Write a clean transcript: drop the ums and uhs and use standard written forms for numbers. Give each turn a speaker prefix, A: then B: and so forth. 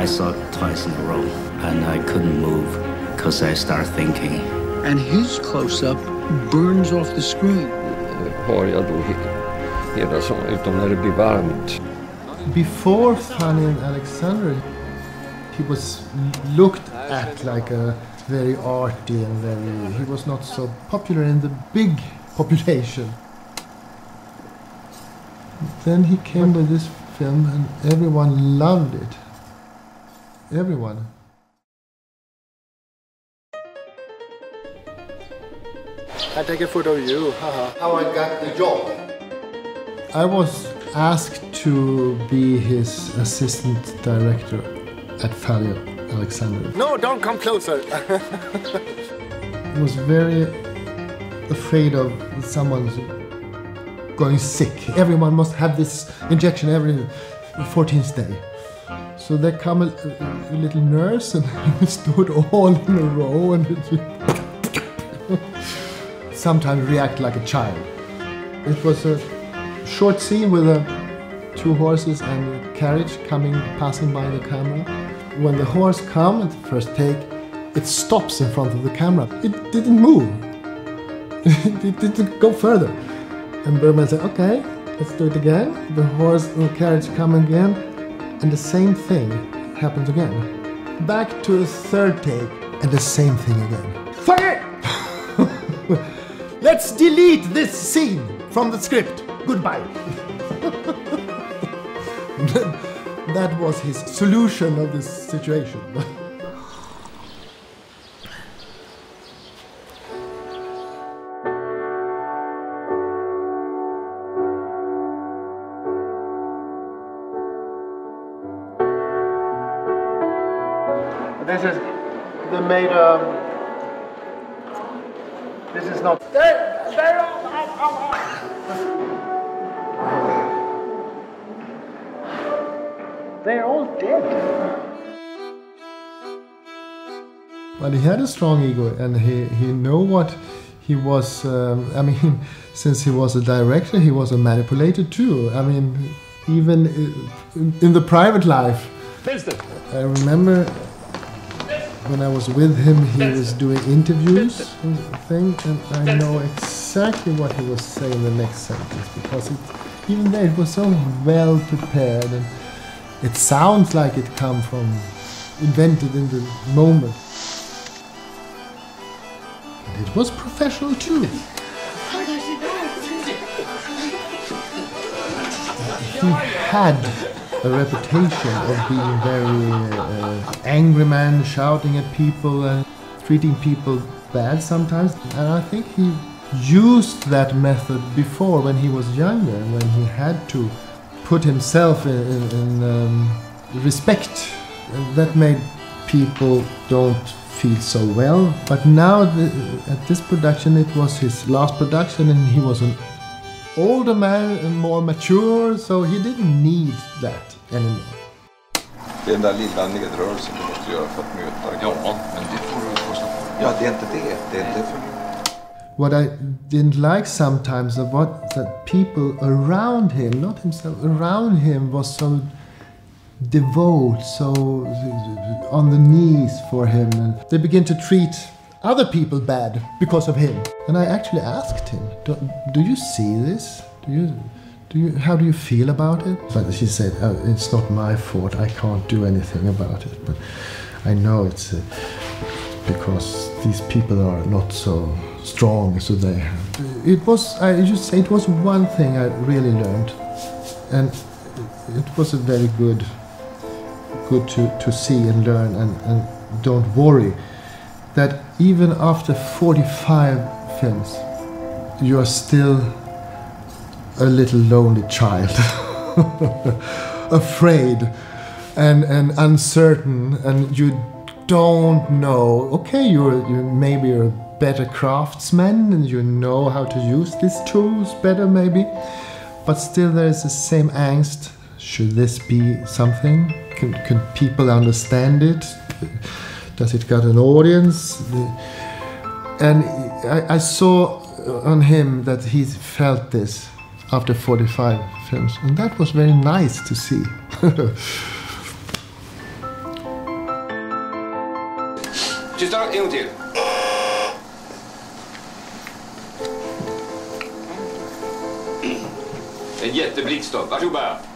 A: I saw it twice in a row, and I couldn't move because I started thinking.
B: And his close-up burns off the screen.
C: Har jag då hela sången, utom när det blir varmt.
D: Before Fanny and Alexander, he was looked at like a very arty and he was not so popular in the big population. Then he came with this film and everyone loved it. Everyone.
E: I take a photo of you.
D: How I got the job. I was asked to be his assistant director at Fanny Alexander.
E: No, don't come closer.
D: I was very afraid of someone going sick. Everyone must have this injection every 14th day. So there come a little nurse and we stood all in a row and sometimes react like a child. It was a short scene with two horses and a carriage passing by the camera. When the horse comes at the first take, it stops in front of the camera. It didn't move. It didn't go further. And Bergman said, okay, let's do it again. The horse and the carriage come again, and the same thing happens again. Back to the third take, and the same thing again. Fuck it! Let's delete this scene from the script. Goodbye. That was his solution of this situation. This is, they made this is not.
E: They're all dead.
D: But he had a strong ego, and he knew what he was. I mean, since he was a director, he was a manipulator too. I mean, even in the private life. I remember when I was with him, he was doing interviews and things, and I know exactly what he was saying in the next sentence, because even there it was so well prepared, and it sounds like it come from, invented in the moment. And it was professional too. He had a reputation of being very angry man, shouting at people and treating people bad sometimes. And I think he used that method before when he was younger, when he had to put himself in respect. That made people don't feel so well. But now at this production, it was his last production, and he was an older man and more mature, so he didn't need that anymore.
F: Den där lilla nedrörelsen du måste göra för att möta. Ja, men det får du kosta på. Ja, det är inte det. Det är inte för mig.
D: What I didn't like sometimes about that people around him, not himself, around him was so devout, so on the knees for him, and they began to treat other people bad because of him. And I actually asked him, do you see this? How do you feel about it? But he said, it's not my fault, I can't do anything about it. But I know it's because these people are not so strong, so they have. It was, I just say, it was one thing I really learned. And it was a very good to see and learn, and don't worry that even after 45 films, you are still a little lonely child, afraid and uncertain, and you don't know. Okay, maybe you're a better craftsman and you know how to use these tools better, maybe, but still there is the same angst. Should this be something? Can people understand it? Does it got an audience? And I saw on him that he felt this after 45 films, and that was very nice to see.
G: Tysta, en gång till. En jätteblixt då. Varsågod bara.